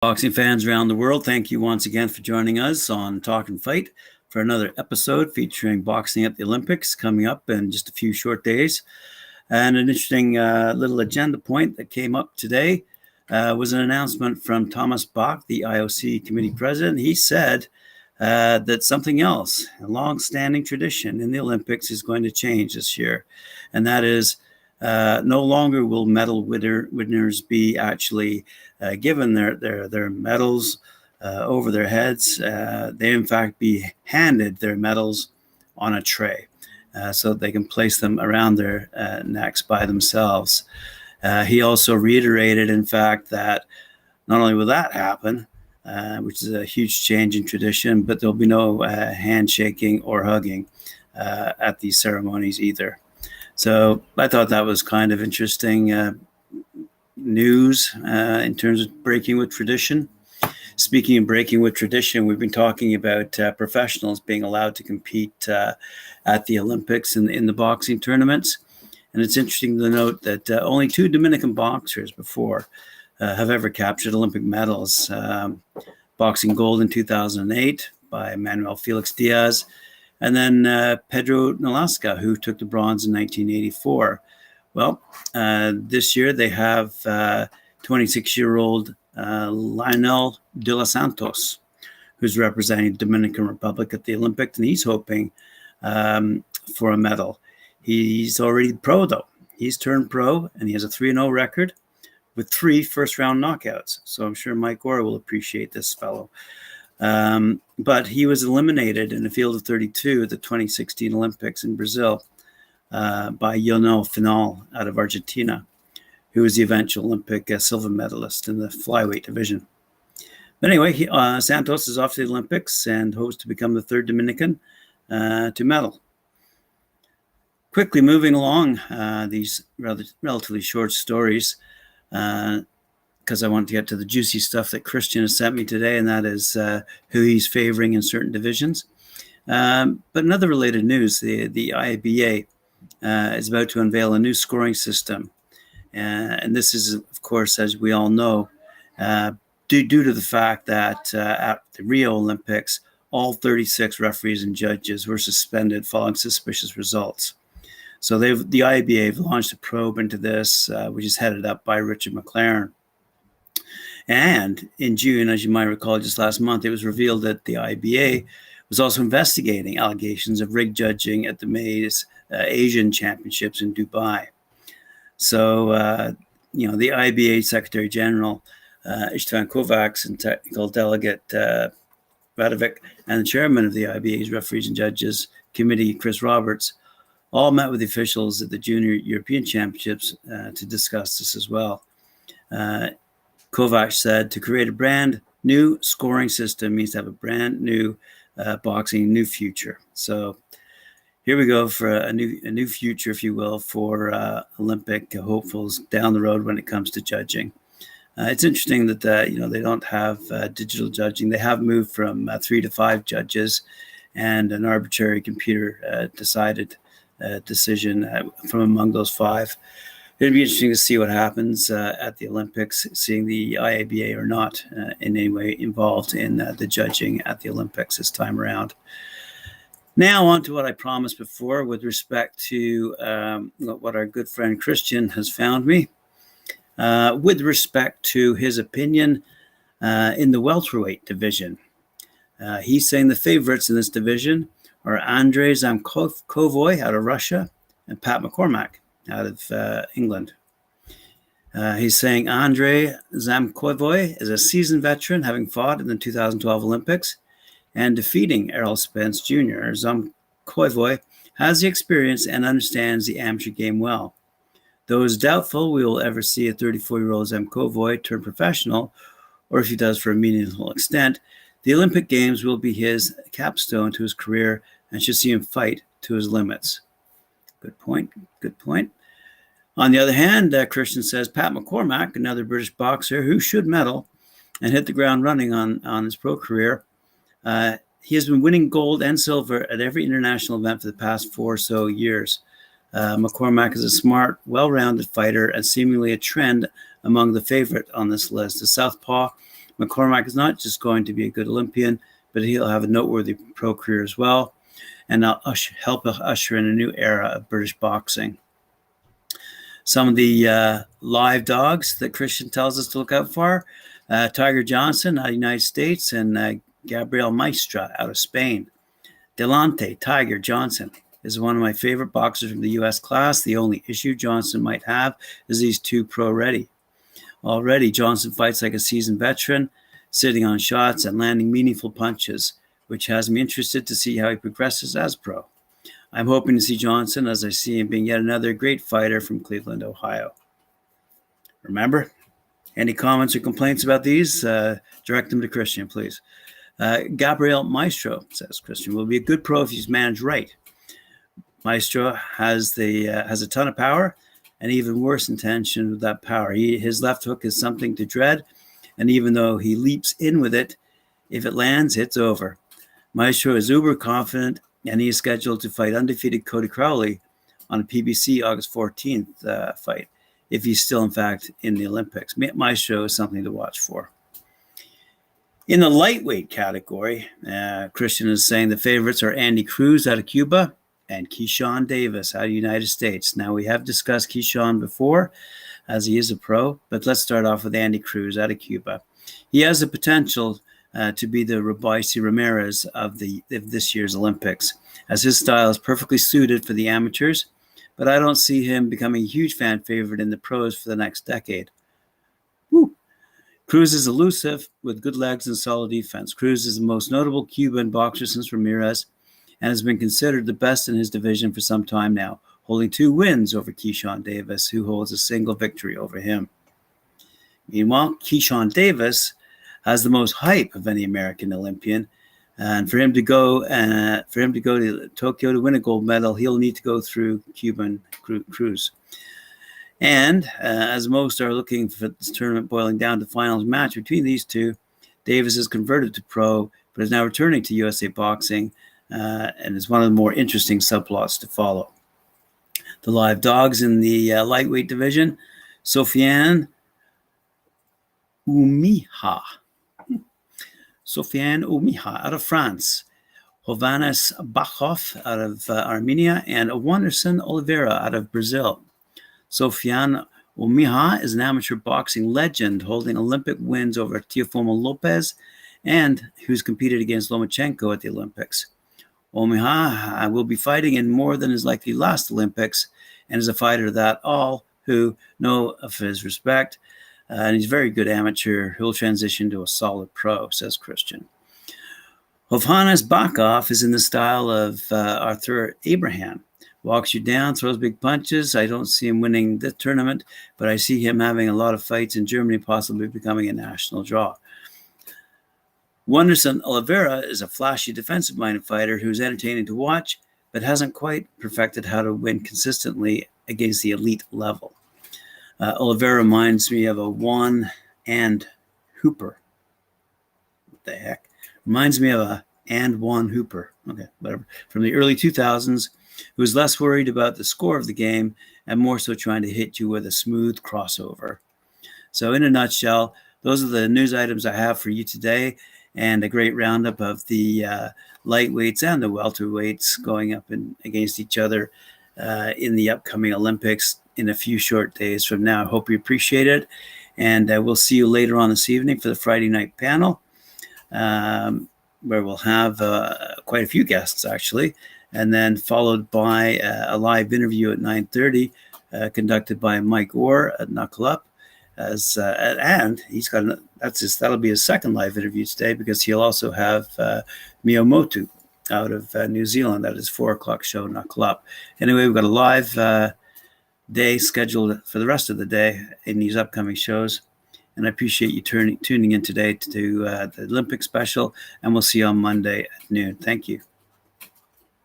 Boxing fans around the world, thank you once again for joining us on Talkin Fight for another episode featuring boxing at the Olympics coming up in just a few short days. And an interesting little agenda point that came up today was an announcement from Thomas Bach, the IOC committee president. He said that something else, a long-standing tradition in the Olympics, is going to change this year, and that is no longer will medal winners be actually given their medals over their heads. They, in fact, be handed their medals on a tray so that they can place them around their necks by themselves. He also reiterated, in fact, that not only will that happen, which is a huge change in tradition, but there'll be no handshaking or hugging at these ceremonies either. So I thought that was kind of interesting news in terms of breaking with tradition. Speaking of breaking with tradition, we've been talking about professionals being allowed to compete at the Olympics and in the boxing tournaments. And it's interesting to note that only two Dominican boxers before have ever captured Olympic medals. Boxing gold in 2008 by Manuel Felix Diaz, and then Pedro Nolasco, who took the bronze in 1984. Well, this year they have 26-year-old Lionel de los Santos, who's representing the Dominican Republic at the Olympics, and he's hoping for a medal. He's already pro, though. He's turned pro, and he has a 3-0 record with 3 first-round knockouts. So I'm sure Mike Orr will appreciate this fellow. But he was eliminated in a field of 32 at the 2016 Olympics in Brazil by Lionel Final out of Argentina, who was the eventual Olympic silver medalist in the flyweight division. But anyway, Santos is off to the Olympics and hopes to become the third Dominican to medal. Quickly moving along these relatively short stories, because I want to get to the juicy stuff that Christian has sent me today, and that is who he's favoring in certain divisions. But another related news, the aiba is about to unveil a new scoring system. And this is, of course, as we all know, due to the fact that at the Rio Olympics, all 36 referees and judges were suspended following suspicious results. So the aiba have launched a probe into this, which is headed up by Richard McLaren. And in June, as you might recall, just last month, it was revealed that the aiba was also investigating allegations of rigged judging at the May's Asian Championships in Dubai. So, the aiba Secretary General, Istvan Kovacs, and Technical Delegate Radovic, and the Chairman of the aiba's Referees and Judges Committee, Chris Roberts, all met with officials at the Junior European Championships to discuss this as well. Kovacs said to create a brand new scoring system means to have a brand new boxing, new future. So here we go for a new future, if you will, for Olympic hopefuls down the road when it comes to judging. It's interesting that they don't have digital judging. They have moved from 3 to 5 judges and an arbitrary computer decided decision from among those 5. It'd be interesting to see what happens at the Olympics, seeing the aiba or not in any way involved in the judging at the Olympics this time around. Now on to what I promised before with respect to what our good friend Christian has found me. With respect to his opinion in the welterweight division. He's saying the favorites in this division are Andrei Zamkovoy out of Russia and Pat McCormack out of England. He's saying Andrei Zamkovoy is a seasoned veteran, having fought in the 2012 Olympics and defeating Errol Spence Jr. Zamkovoy has the experience and understands the amateur game well. Though it's doubtful we will ever see a 34-year-old Zamkovoy turn professional, or if he does for a meaningful extent, the Olympic Games will be his capstone to his career and should see him fight to his limits. Good point. On the other hand, Christian says Pat McCormack, another British boxer who should medal and hit the ground running on his pro career, he has been winning gold and silver at every international event for the past 4 or so years. McCormack is a smart, well-rounded fighter and seemingly a trend among the favorite on this list. The southpaw McCormack is not just going to be a good Olympian, but he'll have a noteworthy pro career as well, and help usher in a new era of British boxing. Some of the live dogs that Christian tells us to look out for: Tiger Johnson out of the United States, and Gabriel Maestra out of Spain. Delante Tiger Johnson is one of my favorite boxers from the U.S. class. The only issue Johnson might have is he's too pro-ready. Already, Johnson fights like a seasoned veteran, sitting on shots and landing meaningful punches, which has me interested to see how he progresses as pro. I'm hoping to see Johnson as I see him being yet another great fighter from Cleveland, Ohio. Remember, any comments or complaints about these, direct them to Christian, please. Gabriel Maestro, says Christian, will be a good pro if he's managed right. Maestro has a ton of power, and even worse intention with that power. His left hook is something to dread, and even though he leaps in with it, if it lands, it's over. Maestro is uber confident, and he is scheduled to fight undefeated Cody Crowley on a PBC August 14th fight, if he's still, in fact, in the Olympics. Maestro is something to watch for. In the lightweight category, Christian is saying the favorites are Andy Cruz out of Cuba and Keyshawn Davis out of the United States. Now, we have discussed Keyshawn before, as he is a pro, but let's start off with Andy Cruz out of Cuba. He has the potential to be the Robaisi Ramirez of this year's Olympics, as his style is perfectly suited for the amateurs, but I don't see him becoming a huge fan favorite in the pros for the next decade. Woo. Cruz is elusive with good legs and solid defense. Cruz is the most notable Cuban boxer since Ramirez and has been considered the best in his division for some time now, holding 2 wins over Keyshawn Davis, who holds a single victory over him. Meanwhile, Keyshawn Davis has the most hype of any American Olympian, and for him to go to Tokyo to win a gold medal, he'll need to go through Cuban Cruz. And as most are looking for this tournament boiling down to finals match between these two, Davis is converted to pro, but is now returning to USA Boxing, and is one of the more interesting subplots to follow. The live dogs in the lightweight division: Sofiane Oumiha out of France, Hovhannes Bachhoff out of Armenia, and Wanderson Oliveira out of Brazil. Sofiane Oumiha is an amateur boxing legend, holding Olympic wins over Teofimo Lopez, and who's competed against Lomachenko at the Olympics. Oumiha will be fighting in more than his likely last Olympics, and is a fighter that all who know of his respect, and he's a very good amateur who will transition to a solid pro, says Christian. Hovhannes Bachhoff is in the style of Arthur Abraham. Walks you down, throws big punches. I don't see him winning this tournament, but I see him having a lot of fights in Germany, possibly becoming a national draw. Wanderson Oliveira is a flashy, defensive-minded fighter who's entertaining to watch, but hasn't quite perfected how to win consistently against the elite level. Oliveira reminds me of a Juan and Hooper. What the heck? Reminds me of a and Juan Hooper. Okay, whatever. From the early 2000s, who was less worried about the score of the game and more so trying to hit you with a smooth crossover. So in a nutshell, those are the news items I have for you today, and a great roundup of the lightweights and the welterweights going up against each other in the upcoming Olympics in a few short days from now. I hope you appreciate it, and we'll see you later on this evening for the Friday night panel, where we'll have quite a few guests, actually, and then followed by a live interview at 9:30 conducted by Mike Orr at Knuckle Up. And he's got that'll be his second live interview today, because he'll also have Miyamoto out of New Zealand at his 4:00 show, Knuckle Up. Anyway, we've got a live day scheduled for the rest of the day in these upcoming shows, and I appreciate you tuning in today to the Olympic special, and we'll see you on Monday at noon. Thank you.